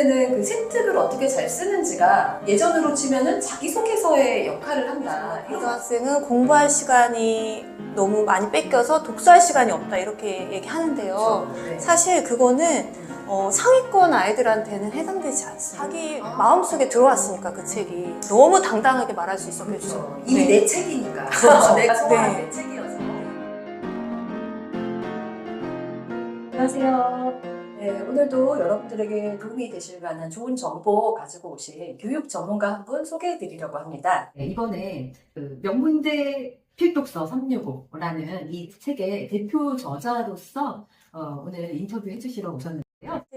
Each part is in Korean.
그 세특을 어떻게 잘 쓰는지가 예전으로 치면은 자기소개서의 역할을 한다. 고등학생은 공부할 시간이 너무 많이 뺏겨서 독서할 시간이 없다 이렇게 얘기하는데요. 그렇죠. 네. 사실 그거는 상위권 아이들한테는 해당되지 않습니다. 자기 마음속에 들어왔으니까 그 책이 너무 당당하게 말할 수 있었겠죠. 그렇죠. 이미 내 책이니까. 그렇죠. 내가 소화한 네. 내 책이어서. 안녕하세요. 네, 오늘도 여러분들에게 도움이 되실 만한 좋은 정보 가지고 오신 교육 전문가 한 분 소개해 드리려고 합니다. 네, 이번에 명문대 필독서 365라는 이 책의 대표 저자로서 오늘 인터뷰 해주시러 오셨는데요.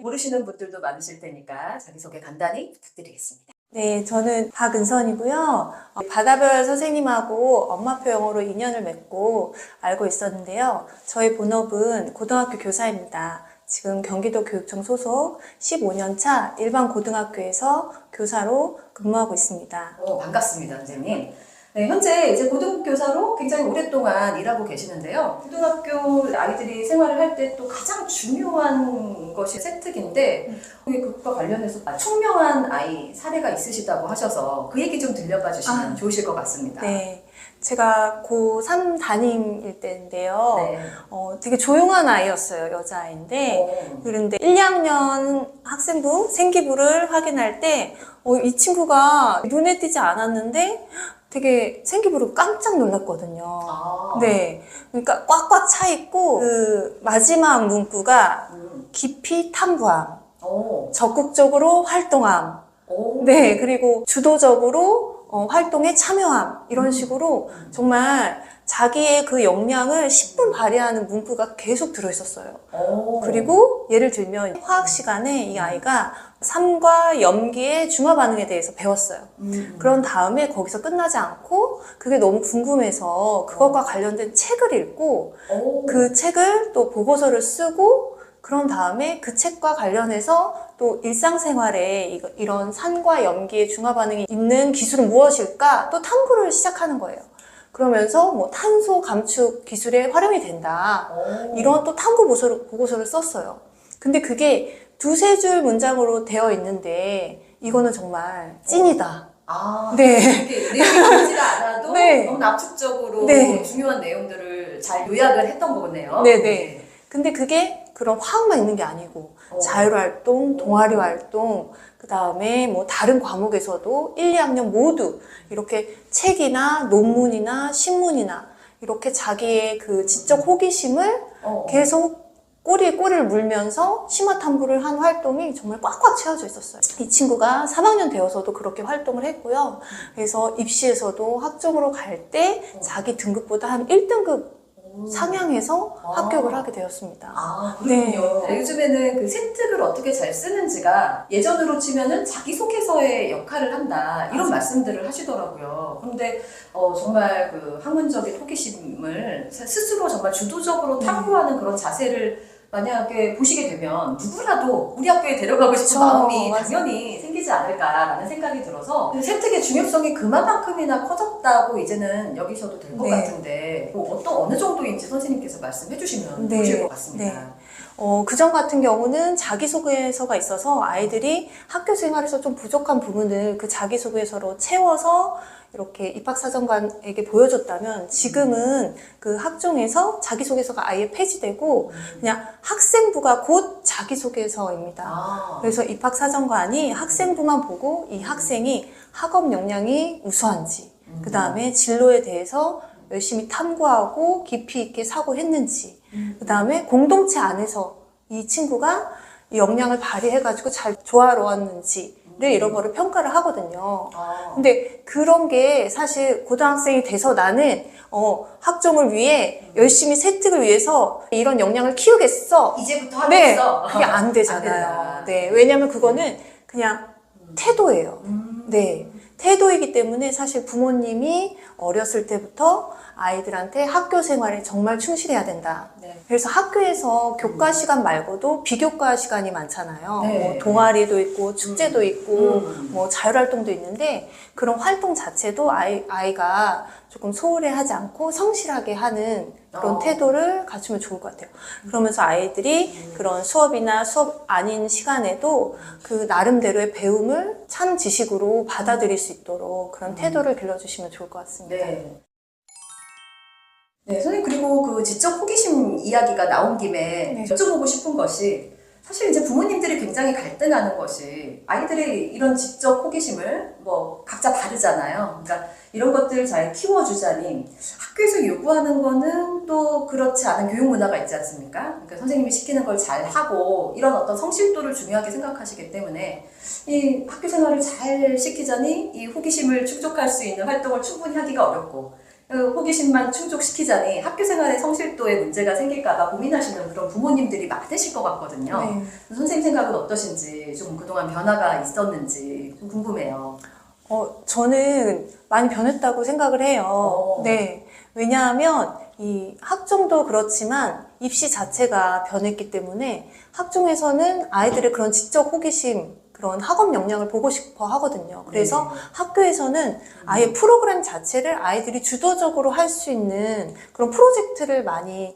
모르시는 분들도 많으실 테니까 자기소개 간단히 부탁드리겠습니다. 네, 저는 박은선이고요. 바다별 선생님하고 엄마표 영어로 인연을 맺고 알고 있었는데요. 저의 본업은 고등학교 교사입니다. 지금 경기도 교육청 소속 15년 차 일반 고등학교에서 교사로 근무하고 있습니다. 반갑습니다, 선생님. 네, 현재 이제 고등교사로 굉장히 오랫동안 일하고 계시는데요. 고등학교 아이들이 생활을 할 때 또 가장 중요한 것이 세특인데 그것과 관련해서 총명한 아이 사례가 있으시다고 하셔서 그 얘기 좀 들려봐 주시면 좋으실 것 같습니다. 네. 제가 고3 담임일 때인데요. 네. 되게 조용한 아이였어요. 여자아이인데. 그런데 1, 2학년 학생부 생기부를 확인할 때 이 친구가 눈에 띄지 않았는데 되게 생기부를 깜짝 놀랐거든요. 네. 그러니까 꽉꽉 차 있고 그 마지막 문구가 깊이 탐구함, 적극적으로 활동함, 네. 그리고 주도적으로 활동에 참여함 이런 식으로 정말 자기의 그 역량을 10분 발휘하는 문구가 계속 들어있었어요. 그리고 예를 들면 화학 시간에 이 아이가 삼과 염기의 중화 반응에 대해서 배웠어요. 그런 다음에 거기서 끝나지 않고 그게 너무 궁금해서 그것과 관련된 책을 읽고 그 책을 또 보고서를 쓰고 그런 다음에 그 책과 관련해서 또 일상생활에 이런 산과 염기의 중화 반응이 있는 기술은 무엇일까 또 탐구를 시작하는 거예요. 그러면서 뭐 탄소 감축 기술에 활용이 된다. 이런 또 탐구 보고서를 썼어요. 근데 그게 두세 줄 문장으로 되어 있는데 이거는 정말 찐이다. 네. 네. 내용이 길지가 않아도 네. 너무 납축적으로 네. 중요한 내용들을 잘 요약을 했던 거네요. 네네. 근데 그게 그런 화학만 있는 게 아니고 자율활동, 동아리활동, 그 다음에 뭐 다른 과목에서도 1, 2학년 모두 이렇게 책이나 논문이나 신문이나 이렇게 자기의 그 지적 호기심을 계속 꼬리를 물면서 심화 탐구를 한 활동이 정말 꽉꽉 채워져 있었어요. 이 친구가 3학년 되어서도 그렇게 활동을 했고요. 그래서 입시에서도 학종으로 갈 때 자기 등급보다 한 1등급 상향해서 합격을 하게 되었습니다. 그렇군요. 네. 요즘에는 그 세특을 어떻게 잘 쓰는지가 예전으로 치면은 자기소개서의 역할을 한다 이런 말씀들을 하시더라고요. 그런데 정말 그 학문적인 호기심을 스스로 정말 주도적으로 탐구하는 그런 자세를 만약에 보시게 되면 누구라도 우리 학교에 데려가고 싶은 마음이 당연히 생기지 않을까라는 생각이 들어서 세특의 중요성이 그만큼이나 커졌다고 이제는 여기서도 될 것 같은데 어느 정도인지 선생님께서 말씀해 주시면 좋으실 것 같습니다. 그전 같은 경우는 자기소개서가 있어서 아이들이 학교 생활에서 좀 부족한 부분을 그 자기소개서로 채워서 이렇게 입학사정관에게 보여줬다면 지금은 그 학종에서 자기소개서가 아예 폐지되고 그냥 학생부가 곧 자기소개서입니다. 그래서 입학사정관이 학생부만 보고 이 학생이 학업 역량이 우수한지 그 다음에 진로에 대해서 열심히 탐구하고 깊이 있게 사고했는지 그 다음에 공동체 안에서 이 친구가 이 역량을 발휘해가지고 잘 조화로웠는지 이런 거를 평가를 하거든요. 근데 그런 게 사실 고등학생이 돼서 나는 학종을 위해 열심히 세특을 위해서 이런 역량을 키우겠어. 이제부터 하겠어. 그게 안 되잖아요. 네, 왜냐면 그거는 그냥 태도예요. 네, 태도이기 때문에 사실 부모님이 어렸을 때부터 아이들한테 학교 생활에 정말 충실해야 된다. 네. 그래서 학교에서 교과 시간 말고도 비교과 시간이 많잖아요. 네. 뭐 동아리도 있고 축제도 있고 음. 뭐 자율활동도 있는데 그런 활동 자체도 아이가 조금 소홀해하지 않고 성실하게 하는 그런 태도를 갖추면 좋을 것 같아요. 그러면서 아이들이 그런 수업이나 수업 아닌 시간에도 그 나름대로의 배움을 참 지식으로 받아들일 수 있도록 그런 태도를 길러주시면 좋을 것 같습니다. 네. 네, 선생님, 그리고 그 지적 호기심 이야기가 나온 김에 네. 여쭤보고 싶은 것이, 사실 이제 부모님들이 굉장히 갈등하는 것이, 아이들의 이런 지적 호기심을 뭐 각자 다르잖아요. 그러니까 이런 것들을 잘 키워주자니 학교에서 요구하는 거는 또 그렇지 않은 교육 문화가 있지 않습니까? 그러니까 선생님이 시키는 걸 잘 하고 이런 어떤 성실도를 중요하게 생각하시기 때문에 이 학교 생활을 잘 시키자니 이 호기심을 충족할 수 있는 활동을 충분히 하기가 어렵고, 호기심만 충족시키자니 학교 생활의 성실도에 문제가 생길까봐 고민하시는 그런 부모님들이 많으실 것 같거든요. 네. 선생님 생각은 어떠신지, 좀 그동안 변화가 있었는지 좀 궁금해요. 저는 많이 변했다고 생각을 해요. 네. 왜냐하면 이 학종도 그렇지만 입시 자체가 변했기 때문에 학종에서는 아이들의 그런 지적 호기심, 그런 학업 역량을 보고 싶어 하거든요. 그래서 학교에서는 아예 프로그램 자체를 아이들이 주도적으로 할 수 있는 그런 프로젝트를 많이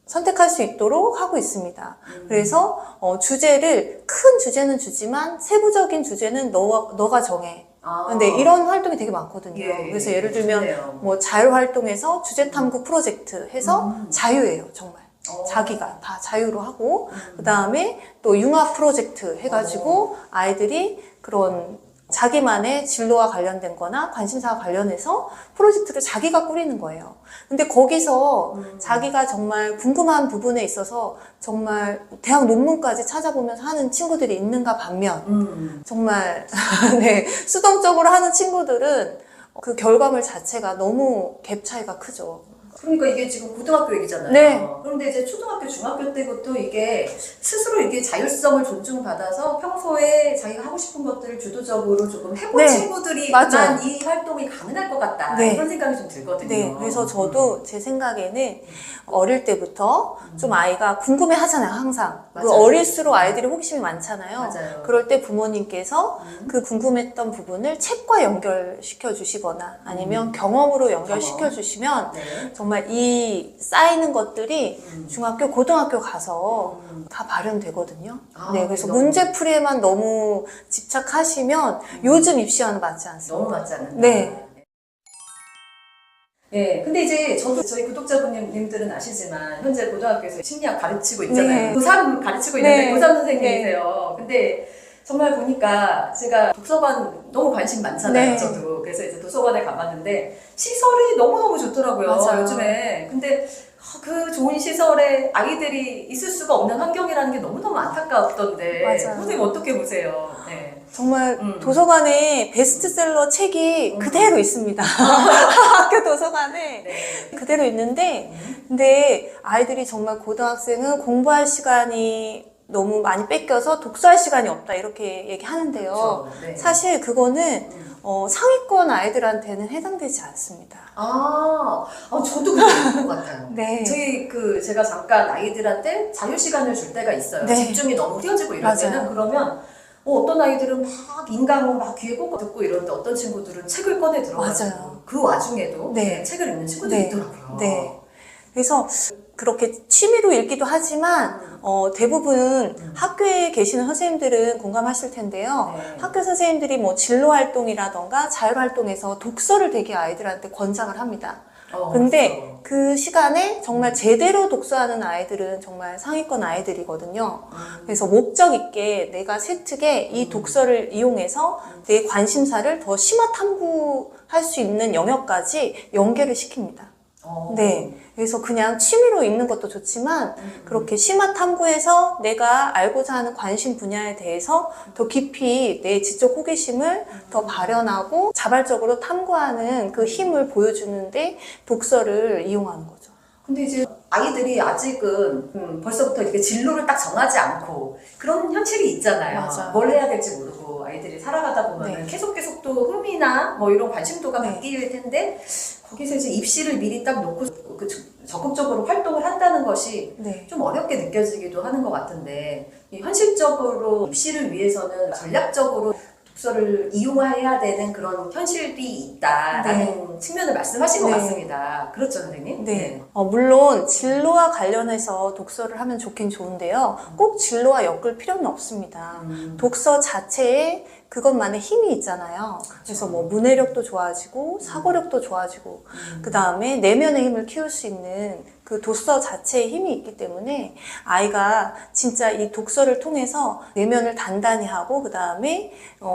선택할 수 있도록 하고 있습니다. 그래서 주제를, 큰 주제는 주지만 세부적인 주제는 너가 정해. 근데 이런 활동이 되게 많거든요. 예, 그래서 예를 들면 좋네요. 뭐 자율활동에서 주제탐구 프로젝트 해서 자유예요, 정말. 자기가 다 자유로 하고, 그 다음에 또 융합 프로젝트 해가지고 아이들이 그런 자기만의 진로와 관련된 거나 관심사와 관련해서 프로젝트를 자기가 꾸리는 거예요. 근데 거기서 자기가 정말 궁금한 부분에 있어서 정말 대학 논문까지 찾아보면서 하는 친구들이 있는가 반면, 정말 네, 수동적으로 하는 친구들은 그 결과물 자체가 너무 갭 차이가 크죠. 그러니까 이게 지금 고등학교 얘기잖아요. 네. 그런데 이제 초등학교, 중학교 때부터 이게 스스로 이게 자율성을 존중받아서 평소에 자기가 하고 싶은 것들을 주도적으로 조금 해본 네. 친구들이만 맞아요. 이 활동이 가능할 것 같다. 네. 이런 생각이 좀 들거든요. 네, 그래서 저도 제 생각에는 어릴 때부터 좀 아이가 궁금해 하잖아요, 항상. 그 맞아요. 어릴수록 아이들이 호기심이 많잖아요. 맞아요. 그럴 때 부모님께서 그 궁금했던 부분을 책과 연결시켜 주시거나 아니면 경험으로 연결시켜 주시면 네. 정말 이 쌓이는 것들이 중학교, 고등학교 가서 다 발현되거든요. 네, 그래서 너무- 문제풀이에만 너무 집착하시면 요즘 입시와는 맞지 않습니다. 너무 맞지 않는다. 네. 예, 근데 이제 저도 저희 구독자분님들은 아시지만 현재 고등학교에서 심리학 가르치고 있잖아요. 네. 고3 가르치고 있는데 네. 고3 선생님이세요. 근데 정말 보니까 제가 도서관 너무 관심 많잖아요. 네. 저도. 그래서 이제 도서관에 가봤는데 시설이 너무너무 좋더라고요. 맞아요. 요즘에. 근데 그 좋은 시설에 아이들이 있을 수가 없는 환경이라는 게 너무너무 안타깝던데 맞아요. 선생님 어떻게 보세요? 네. 정말 도서관에 베스트셀러 책이 그대로 있습니다. 학교 도서관에 네. 그대로 있는데, 근데 아이들이 정말 고등학생은 공부할 시간이 너무 많이 뺏겨서 독서할 시간이 없다 이렇게 얘기하는데요. 그렇죠. 네. 사실 그거는 상위권 아이들한테는 해당되지 않습니다. 저도 그런 것 같아요. 네. 제가 잠깐 아이들한테 자유 시간을 줄 때가 있어요. 네. 집중이 너무 휘어지고 이럴 맞아요. 때는 그러면 어떤 아이들은 막 인강 막 귀에 꽂고 듣고 이러는데 어떤 친구들은 책을 꺼내 들어가지고 맞아요. 그 와중에도 네. 책을 읽는 친구들이 네. 있더라고요. 네. 그래서 그렇게 취미로 읽기도 하지만 대부분 학교에 계시는 선생님들은 공감하실 텐데요. 네. 학교 선생님들이 뭐 진로 활동이라던가 자율 활동에서 독서를 되게 아이들한테 권장을 합니다. 근데 그렇죠. 그 시간에 정말 제대로 독서하는 아이들은 정말 상위권 아이들이거든요. 그래서 목적 있게 내가 세특에 이 독서를 이용해서 내 관심사를 더 심화 탐구할 수 있는 영역까지 연계를 시킵니다. 네. 그래서 그냥 취미로 읽는 것도 좋지만 그렇게 심화 탐구해서 내가 알고자 하는 관심 분야에 대해서 더 깊이 내 지적 호기심을 더 발현하고 자발적으로 탐구하는 그 힘을 보여주는데 독서를 이용하는 거죠. 근데 이제 아이들이 아직은 벌써부터 이렇게 진로를 딱 정하지 않고 그런 현실이 있잖아요. 맞아요. 뭘 해야 될지 모르고 아이들이 살아가다 보면 네. 계속 또 흥미나 뭐 이런 관심도가 네. 바뀔 텐데 거기서 이제 입시를 미리 딱 놓고 그 적극적으로 활동을 한다는 것이 네. 좀 어렵게 느껴지기도 하는 것 같은데, 이 현실적으로 입시를 위해서는 전략적으로 독서를 이용해야 되는 그런 현실이 있다라는 측면을 말씀하신 것 네. 같습니다. 그렇죠, 선생님? 네. 물론 진로와 관련해서 독서를 하면 좋긴 좋은데요. 꼭 진로와 엮을 필요는 없습니다. 독서 자체에 그것만의 힘이 있잖아요. 그래서 뭐 문해력도 좋아지고 사고력도 좋아지고 그 다음에 내면의 힘을 키울 수 있는 그 독서 자체의 힘이 있기 때문에 아이가 진짜 이 독서를 통해서 내면을 단단히 하고 그 다음에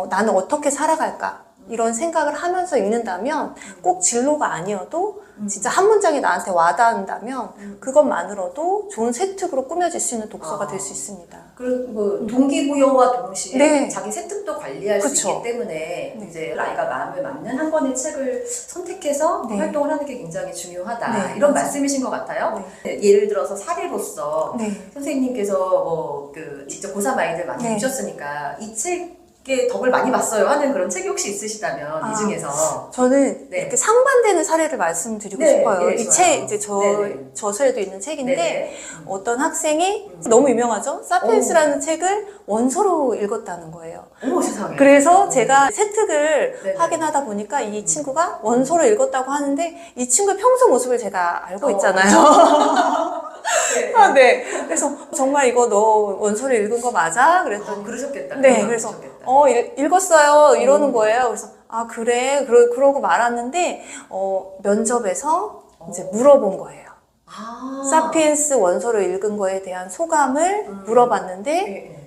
나는 어떻게 살아갈까 이런 생각을 하면서 읽는다면 꼭 진로가 아니어도 진짜 한 문장이 나한테 와닿는다면 그것만으로도 좋은 세특으로 꾸며질 수 있는 독서가 될 수 있습니다. 그리고 동기부여와 동시에 네. 자기 세특도 관리할 그쵸. 수 있기 때문에 네. 이제 아이가 마음에 맞는 한 권의 책을 선택해서 네. 활동을 하는 게 굉장히 중요하다. 네, 이런 맞아요. 말씀이신 것 같아요. 예를 들어서 사례로서 네. 선생님께서 그 직접 고3 아이들 많이 네. 보셨으니까 이 책의 덕을 많이 봤어요 하는 그런 책이 혹시 있으시다면 이 중에서 저는 네. 이렇게 상반되는 사례를 말씀드리고 네, 싶어요. 네, 이 좋아요. 책 이제 네네. 저서에도 있는 책인데 네네. 어떤 학생이 너무 유명하죠. 사피엔스라는 책을 원서로 읽었다는 거예요. 어머 세상에. 그래서 제가 세특을 네네. 확인하다 보니까 이 친구가 원서로 읽었다고 하는데 이 친구의 평소 모습을 제가 알고 있잖아요. 네. 아, 네. 그래서 정말 이거 너 원서로 읽은 거 맞아? 그랬더니 그러셨겠다. 네, 그래서 읽었어요 이러는 거예요. 그래서 아 그래 그러고 말았는데 면접에서 이제 물어본 거예요. 사피엔스 원서를 읽은 거에 대한 소감을 물어봤는데 네.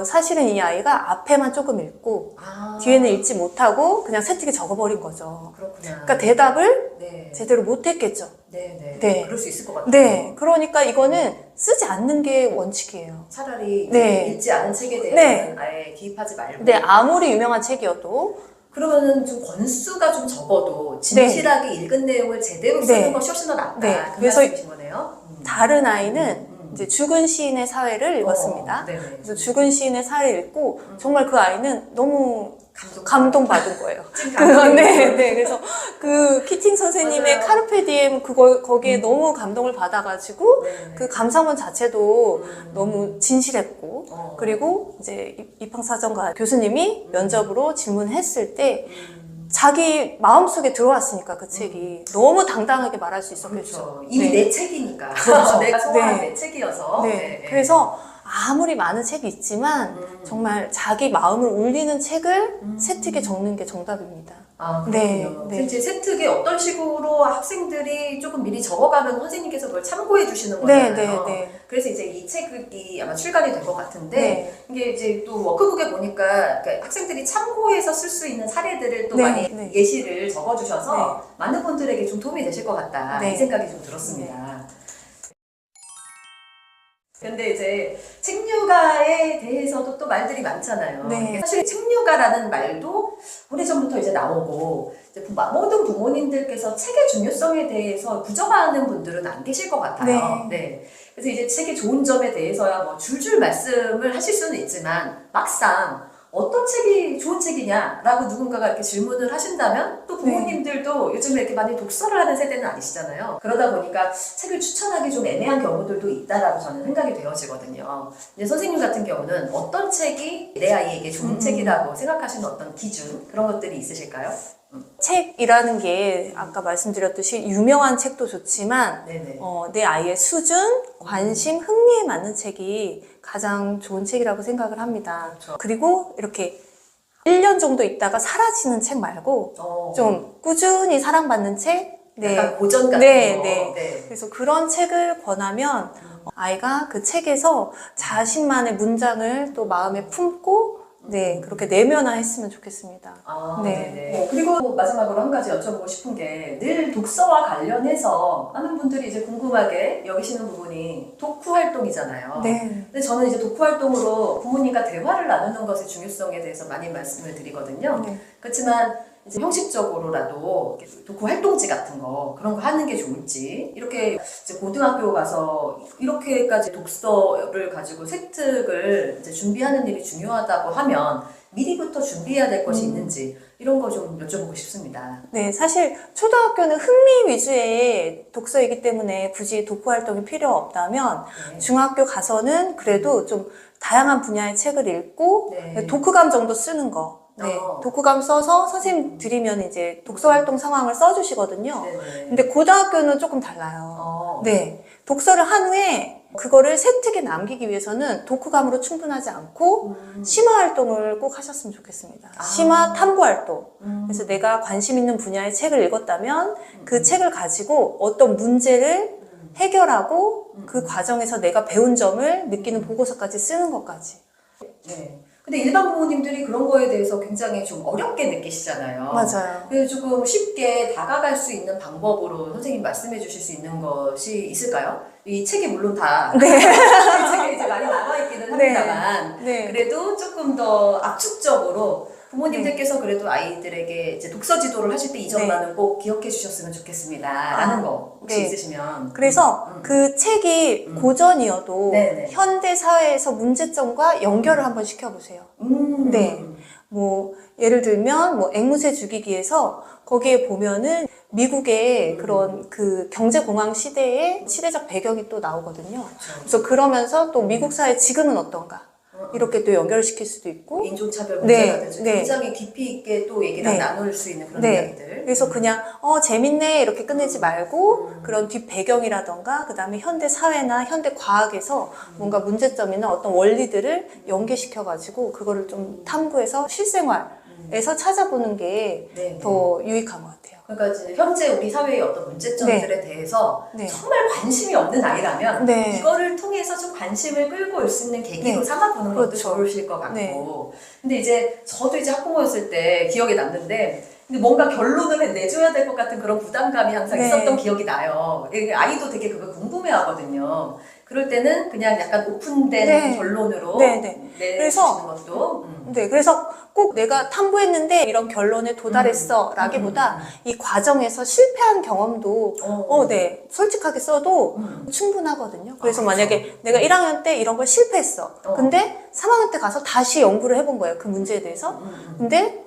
사실은 이 아이가 앞에만 조금 읽고 뒤에는 읽지 못하고 그냥 세특에 적어버린 거죠. 그렇구나. 그러니까 대답을 네. 제대로 못했겠죠. 네. 네. 그럴 수 있을 것 같아요. 네, 그러니까 이거는 쓰지 않는 게 원칙이에요. 차라리 네. 읽지 않은 책에 대해서는 네. 아예 기입하지 말고. 근데 아무리 유명한 책이어도 그러면은 좀 권수가 좀 적어도 진실하게 읽은 내용을 제대로 쓰는 네. 것이 훨씬 더 낫다. 네. 그 그래서 말씀이신 거네요. 다른 아이는 이제 죽은 시인의 사회를 읽었습니다. 네네. 그래서 죽은 시인의 사회를 읽고 정말 그 아이는 너무 감동받은 거예요. 네. 그래서 그 키팅 선생님의 맞아요. 카르페 디엠 거기에 너무 감동을 받아가지고 네. 그 감상문 자체도 너무 진실했고 어. 그리고 이제 입항사정과 교수님이 면접으로 질문했을 때 자기 마음속에 들어왔으니까 그 책이 너무 당당하게 말할 수 있었겠죠. 그렇죠. 이미 네. 내 책이니까. 그렇죠. 내가 소화한 네. 내 책이어서. 네. 그래서 아무리 많은 책이 있지만 정말 자기 마음을 울리는 책을 세특에 적는 게 정답입니다. 아, 네, 그렇군요. 네. 이제 세특에 어떤 식으로 학생들이 조금 미리 적어가면 선생님께서 그걸 참고해 주시는 거잖아요. 네. 그래서 이제 이 책이 아마 출간이 될 것 같은데 네. 이게 이제 또 워크북에 보니까 그러니까 학생들이 참고해서 쓸 수 있는 사례들을 또 네, 많이 네. 예시를 적어주셔서 많은 분들에게 좀 도움이 되실 것 같다 네. 이 생각이 좀 들었습니다. 근데 이제 책류가에 대해서도 또 말들이 많잖아요. 네. 사실 책류가라는 말도 오래전부터 이제 나오고 이제 모든 부모님들께서 책의 중요성에 대해서 부정하는 분들은 안 계실 것 같아요. 네. 그래서 이제 책의 좋은 점에 대해서야 뭐 줄줄 말씀을 하실 수는 있지만 막상 어떤 책이 좋은 책이냐라고 누군가가 이렇게 질문을 하신다면 또 부모님들도 요즘에 이렇게 많이 독서를 하는 세대는 아니시잖아요. 그러다 보니까 책을 추천하기 좀 애매한 경우들도 있다라고 저는 생각이 되어지거든요. 이제 선생님 같은 경우는 어떤 책이 내 아이에게 좋은 책이라고 생각하시는 어떤 기준 그런 것들이 있으실까요? 책이라는 게 아까 말씀드렸듯이 유명한 책도 좋지만 네네. 내 아이의 수준, 관심, 흥미에 맞는 책이 가장 좋은 책이라고 생각을 합니다. 그렇죠. 그리고 이렇게 1년 정도 있다가 사라지는 책 말고 좀 꾸준히 사랑받는 책? 약간 고전 같은 네, 거. 네. 그래서 그런 책을 권하면 아이가 그 책에서 자신만의 문장을 또 마음에 품고 그렇게 내면화했으면 좋겠습니다. 네네. 그리고 마지막으로 한 가지 여쭤보고 싶은 게 늘 독서와 관련해서 많은 분들이 이제 궁금하게 여기시는 부분이 독후 활동이잖아요. 네. 근데 저는 이제 독후 활동으로 부모님과 대화를 나누는 것의 중요성에 대해서 많이 말씀을 드리거든요. 네. 그렇지만 이제 형식적으로라도 독후 활동지 같은 거 그런 거 하는 게 좋을지 이렇게 이제 고등학교 가서 이렇게까지 독서를 가지고 세특을 이제 준비하는 일이 중요하다고 하면 미리부터 준비해야 될 것이 있는지 이런 거 좀 여쭤보고 싶습니다. 네, 사실 초등학교는 흥미 위주의 독서이기 때문에 굳이 독후 활동이 필요 없다면 네. 중학교 가서는 그래도 좀 다양한 분야의 책을 읽고 네. 독후감 정도 쓰는 거. 네, 독후감 써서 선생님 드리면 이제 독서 활동 상황을 써주시거든요. 네네. 근데 고등학교는 조금 달라요. 네. 네, 독서를 한 후에 그거를 세특에 남기기 위해서는 독후감으로 충분하지 않고 심화 활동을 꼭 하셨으면 좋겠습니다. 아. 심화 탐구 활동. 그래서 내가 관심 있는 분야의 책을 읽었다면 그 책을 가지고 어떤 문제를 해결하고 그 과정에서 내가 배운 점을 느끼는 보고서까지 쓰는 것까지. 네. 근데 일반 부모님들이 그런 거에 대해서 굉장히 좀 어렵게 느끼시잖아요. 맞아요. 그래서 조금 쉽게 다가갈 수 있는 방법으로 선생님 말씀해 주실 수 있는 것이 있을까요? 이 책이 물론 다 이 책에 이제 많이 나와 있기는 합니다만 네. 그래도 조금 더 압축적으로 부모님들께서 그래도 아이들에게 이제 독서 지도를 하실 때 이 점만은 꼭 기억해 주셨으면 좋겠습니다. 라는 거 혹시 네. 있으시면. 그래서 그 책이 고전이어도 네네. 현대 사회에서 문제점과 연결을 한번 시켜보세요. 네. 뭐 예를 들면 뭐 앵무새 죽이기에서 거기에 보면은 미국의 그런 그 경제공황 시대의 시대적 배경이 또 나오거든요. 그래서 그러면서 또 미국 사회 지금은 어떤가 이렇게 또 연결시킬 수도 있고 인종차별 네, 문제라든지 네. 굉장히 깊이 있게 또 얘기를 네. 나눌 수 있는 그런 네. 이야기들. 그래서 그냥 재밌네 이렇게 끝내지 말고 그런 뒷 배경이라던가 그다음에 현대 사회나 현대 과학에서 뭔가 문제점이나 어떤 원리들을 연계시켜 가지고 그거를 좀 탐구해서 실생활에서 찾아보는 게 네. 더 유익한 것 같아요. 그러니까 이제 현재 우리 사회의 어떤 문제점들에 대해서 네. 정말 관심이 없는 아이라면 네. 이거를 통해서 좀 관심을 끌고 올 수 있는 계기로 네. 삼아보는 것도 그렇죠. 좋으실 것 같고. 네. 근데 이제 저도 이제 학부모였을 때 기억에 남는데 근데 뭔가 결론을 내줘야 될 것 같은 그런 부담감이 항상 네. 있었던 기억이 나요. 아이도 되게 그걸 궁금해하거든요. 그럴 때는 그냥 약간 오픈된 네. 결론으로 네, 네. 내주시는 것도. 네, 그래서 꼭 내가 탐구했는데 이런 결론에 도달했어 라기보다 이 과정에서 실패한 경험도 네, 솔직하게 써도 충분하거든요. 그래서 아, 만약에 내가 1학년 때 이런 걸 실패했어. 근데 3학년 때 가서 다시 연구를 해본 거예요. 그 문제에 대해서. 근데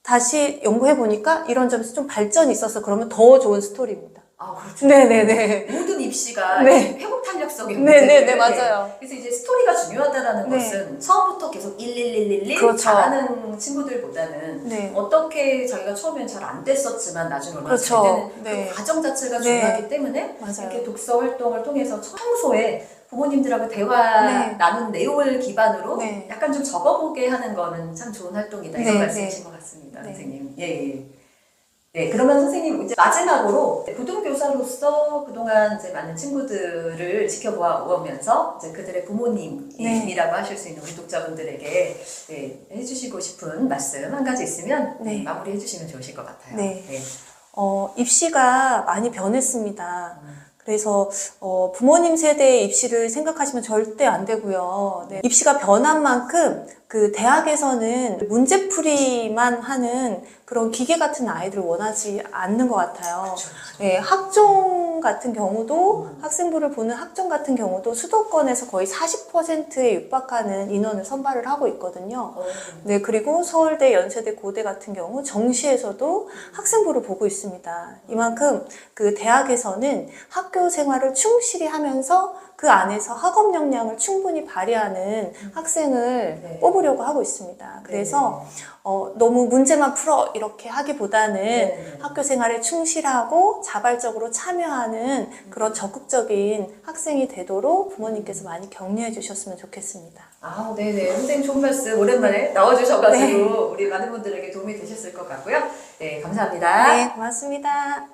다시 연구해보니까 이런 점에서 좀 발전이 있어서 그러면 더 좋은 스토리입니다. 아, 그렇죠. 네네네. 모든 입시가 네. 회복 탄력성이 네네네, 맞아요. 그래서 이제 스토리가 중요하다라는 네. 것은 처음부터 계속 11111 그렇죠. 잘하는 친구들보다는 네. 어떻게 자기가 처음엔 잘 안 됐었지만 나중에 얼마나 그렇죠. 잘 되는 네. 그 과정 자체가 네. 중요하기 때문에 맞아요. 이렇게 독서 활동을 통해서 평소에 부모님들하고 대화 네. 나눈 내용을 기반으로 네. 약간 좀 적어보게 하는 거는 참 좋은 활동이다 이런 네, 말씀이신 네. 것 같습니다, 네. 선생님. 예. 네, 그러면 선생님 이제 마지막으로 부등교사로서 그동안 이제 많은 친구들을 지켜보아 오면서 이제 그들의 부모님이라고 하실 수 있는 우리 독자분들에게 네, 해주시고 싶은 말씀 한 가지 있으면 네. 마무리해 주시면 좋으실 것 같아요. 네. 입시가 많이 변했습니다. 그래서 부모님 세대의 입시를 생각하시면 절대 안 되고요. 네. 입시가 변한 만큼 그 대학에서는 문제풀이만 하는 그런 기계 같은 아이들을 원하지 않는 것 같아요. 네, 학종 같은 경우도 학생부를 보는 학종 같은 경우도 수도권에서 거의 40%에 육박하는 인원을 선발을 하고 있거든요. 네, 그리고 서울대, 연세대, 고대 같은 경우 정시에서도 학생부를 보고 있습니다. 이만큼 그 대학에서는 학교 생활을 충실히 하면서 그 안에서 학업 역량을 충분히 발휘하는 학생을 네. 뽑으려고 하고 있습니다. 그래서 너무 문제만 풀어 이렇게 하기보다는 네. 학교 생활에 충실하고 자발적으로 참여하는 그런 적극적인 학생이 되도록 부모님께서 많이 격려해 주셨으면 좋겠습니다. 아, 네네. 선생님 좋은 말씀 오랜만에 나와주셔가지고 네. 우리 많은 분들에게 도움이 되셨을 것 같고요. 네, 감사합니다. 네, 고맙습니다.